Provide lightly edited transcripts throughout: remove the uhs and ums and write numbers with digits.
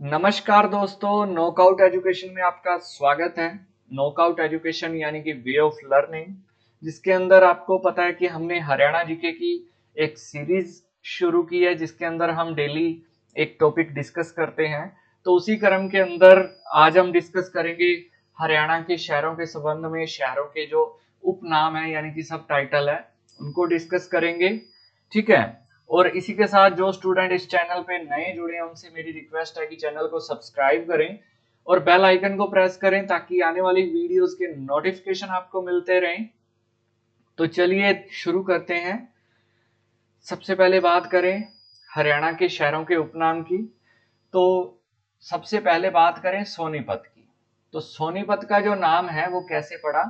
नमस्कार दोस्तों, knockout education में आपका स्वागत है। नॉकआउट एजुकेशन यानी कि वे ऑफ लर्निंग, जिसके अंदर आपको पता है कि हमने हरियाणा जीके की एक सीरीज शुरू की है, जिसके अंदर हम डेली एक टॉपिक डिस्कस करते हैं। तो उसी क्रम के अंदर आज हम डिस्कस करेंगे हरियाणा के शहरों के संबंध में। शहरों के जो उपनाम है यानी कि सब टाइटल है, उनको डिस्कस करेंगे। ठीक है। और इसी के साथ जो स्टूडेंट इस चैनल पे नए जुड़े हैं, उनसे मेरी रिक्वेस्ट है कि चैनल को सब्सक्राइब करें और बेल आइकन को प्रेस करें ताकि आने वाली वीडियोस के नोटिफिकेशन आपको मिलते रहें। तो चलिए शुरू करते हैं। सबसे पहले बात करें हरियाणा के शहरों के उपनाम की, तो सबसे पहले बात करें सोनीपत की। तो सोनीपत का जो नाम है वो कैसे पड़ा?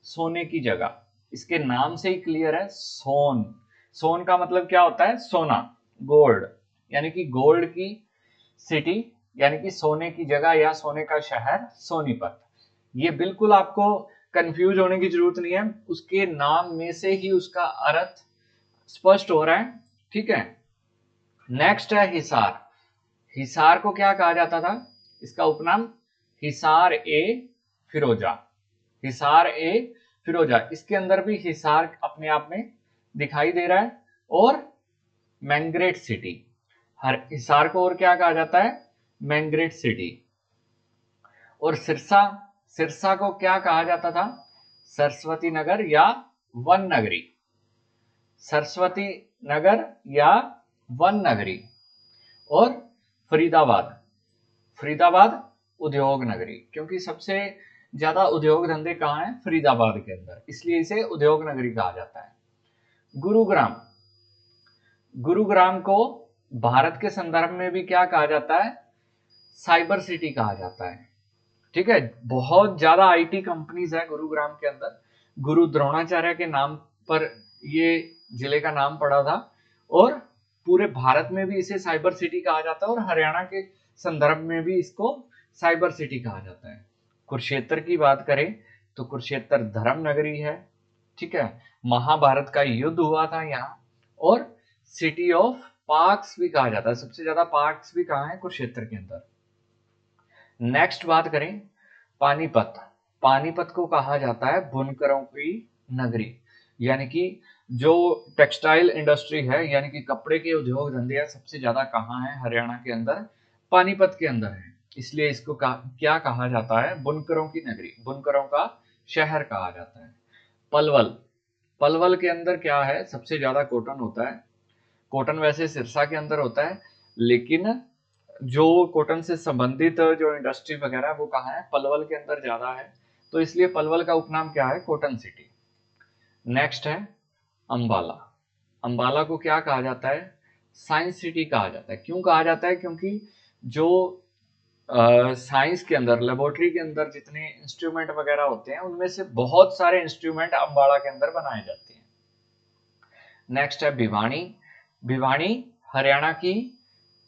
सोने की जगह। इसके नाम से ही क्लियर है, सोन। सोन का मतलब क्या होता है? सोना, गोल्ड। यानी कि गोल्ड की सिटी, यानी कि सोने की जगह या सोने का शहर सोनीपत। ये बिल्कुल आपको कंफ्यूज होने की जरूरत नहीं है, उसके नाम में से ही उसका अर्थ स्पष्ट हो रहा है। ठीक है। नेक्स्ट है हिसार। हिसार को क्या कहा जाता था? इसका उपनाम हिसार ए फिरोजा। हिसार ए फिरोजा, इसके अंदर भी हिसार अपने आप में दिखाई दे रहा है। और मैंग्रेट सिटी, हर हिसार को और क्या कहा जाता है? मैंग्रेट सिटी। और सिरसा, सिरसा को क्या कहा जाता था? सरस्वती नगर या वन नगरी। सरस्वती नगर या वन नगरी। और फरीदाबाद, फरीदाबाद उद्योग नगरी, क्योंकि सबसे ज्यादा उद्योग धंधे कहाँ हैं? फरीदाबाद के अंदर, इसलिए इसे उद्योग नगरी कहा जाता है। गुरुग्राम, गुरुग्राम को भारत के संदर्भ में भी क्या कहा जाता है? साइबर सिटी कहा जाता है। ठीक है। बहुत ज्यादा आईटी कंपनीज है गुरुग्राम के अंदर। गुरु द्रोणाचार्य के नाम पर ये जिले का नाम पड़ा था। और पूरे भारत में भी इसे साइबर सिटी कहा जाता है और हरियाणा के संदर्भ में भी इसको साइबर सिटी कहा जाता है। कुरुक्षेत्र की बात करें तो कुरुक्षेत्र धर्म नगरी है। ठीक है। महाभारत का युद्ध हुआ था यहाँ। और सिटी ऑफ पार्क्स भी कहा जाता है, सबसे ज्यादा पार्क्स भी कहाँ है? कुरुक्षेत्र के अंदर। नेक्स्ट बात करें पानीपत। पानीपत को कहा जाता है बुनकरों की नगरी, यानी कि जो टेक्सटाइल इंडस्ट्री है यानी कि कपड़े के उद्योग धंधे सबसे ज्यादा कहाँ है? हरियाणा के अंदर, पानीपत के अंदर है। इसलिए इसको क्या कहा जाता है? बुनकरों की नगरी, बुनकरों का शहर कहा जाता है। पलवल, पलवल के अंदर क्या है? सबसे ज्यादा कॉटन होता है। कॉटन वैसे सिरसा के अंदर होता है, लेकिन जो कॉटन से संबंधित जो इंडस्ट्री वगैरह वो कहाँ है? पलवल के अंदर ज्यादा है। तो इसलिए पलवल का उपनाम क्या है? Cotton city. नेक्स्ट है अंबाला। अंबाला को क्या कहा जाता है? साइंस सिटी कहा जाता है। क्यों कहा जाता है? क्योंकि जो साइंस के अंदर, लेबोरेटरी के अंदर जितने इंस्ट्रूमेंट वगैरह होते हैं, उनमें से बहुत सारे इंस्ट्रूमेंट अंबाला के अंदर बनाए जाते हैं। नेक्स्ट है भिवानी। भिवानी हरियाणा की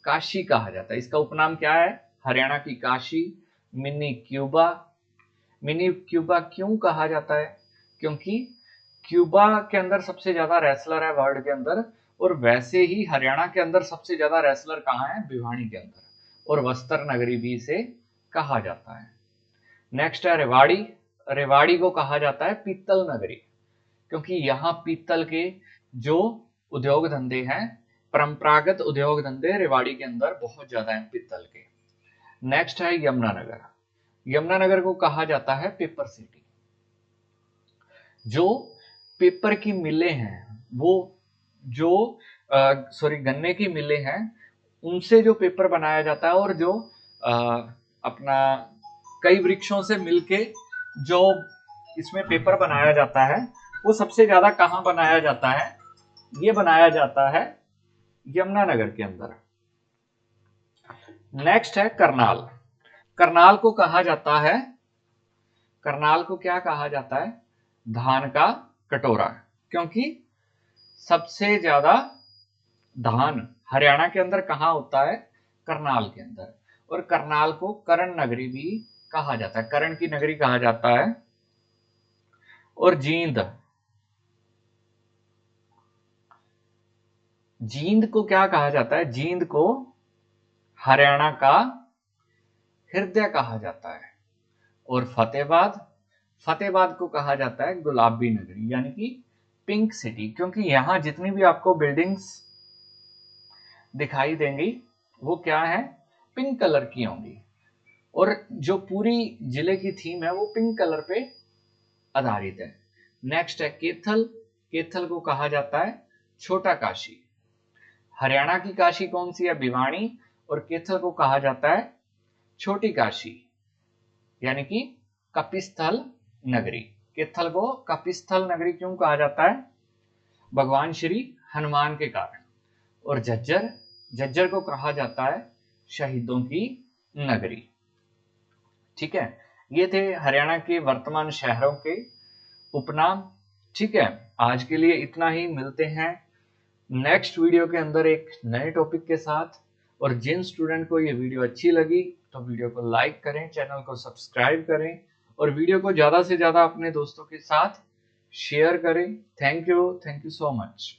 काशी कहा जाता है। इसका उपनाम क्या है? हरियाणा की Kashi, mini Cuba. Mini Cuba क्यों कहा जाता है? क्योंकि क्यूबा के अंदर सबसे ज्यादा रेसलर है वर्ल्ड के अंदर। और वैसे ही हरियाणा के अंदर सबसे ज्यादा रेसलर कहाँ है? भिवानी के अंदर। और वस्त्र नगरी भी इसे कहा जाता है। नेक्स्ट है रेवाड़ी। रेवाड़ी को कहा जाता है पीतल नगरी, क्योंकि यहाँ पीतल के जो उद्योग धंधे हैं, परंपरागत उद्योग धंधे रेवाड़ी के अंदर बहुत ज्यादा हैं पीतल के। नेक्स्ट है यमुनानगर। यमुनानगर को कहा जाता है पेपर सिटी। जो पेपर की मिलें हैं, वो जो गन्ने की मिलें हैं, उनसे जो पेपर बनाया जाता है, और जो अपना कई वृक्षों से मिलके जो इसमें पेपर बनाया जाता है, वो सबसे ज्यादा कहाँ बनाया जाता है? ये बनाया जाता है यमुनानगर के अंदर। नेक्स्ट है करनाल। करनाल को कहा जाता है, करनाल को क्या कहा जाता है? धान का कटोरा, क्योंकि सबसे ज्यादा धान हरियाणा के अंदर कहाँ होता है? करनाल के अंदर। और करनाल को कर्ण नगरी भी कहा जाता है, कर्ण की नगरी कहा जाता है। और जींद, जींद को क्या कहा जाता है? जींद को हरियाणा का हृदय कहा जाता है। और फतेहाबाद, फतेहाबाद को कहा जाता है गुलाबी नगरी यानी कि पिंक सिटी, क्योंकि यहाँ जितनी भी आपको बिल्डिंग्स दिखाई देंगी वो क्या है, पिंक कलर की होंगी। और जो पूरी जिले की थीम है वो पिंक कलर पे आधारित है। नेक्स्ट है कैथल, कैथल को कहा जाता है छोटा काशी। हरियाणा की काशी कौन सी है, भिवानी, और कैथल को कहा जाता है छोटी काशी यानी कि कपिस्थल नगरी। कैथल को कपिस्थल नगरी क्यों कहा जाता है, भगवान श्री हनुमान के कारण। और झज्जर, झज्जर को कहा जाता है शहीदों की नगरी। ठीक है, ये थे हरियाणा के वर्तमान शहरों के उपनाम। ठीक है, आज के लिए इतना ही, मिलते हैं नेक्स्ट वीडियो के अंदर एक नए टॉपिक के साथ। और जिन स्टूडेंट को ये वीडियो अच्छी लगी तो वीडियो को लाइक करें, चैनल को सब्सक्राइब करें और वीडियो को ज़्यादा से ज़्यादा अपने दोस्तों के साथ शेयर करें। Thank you so much.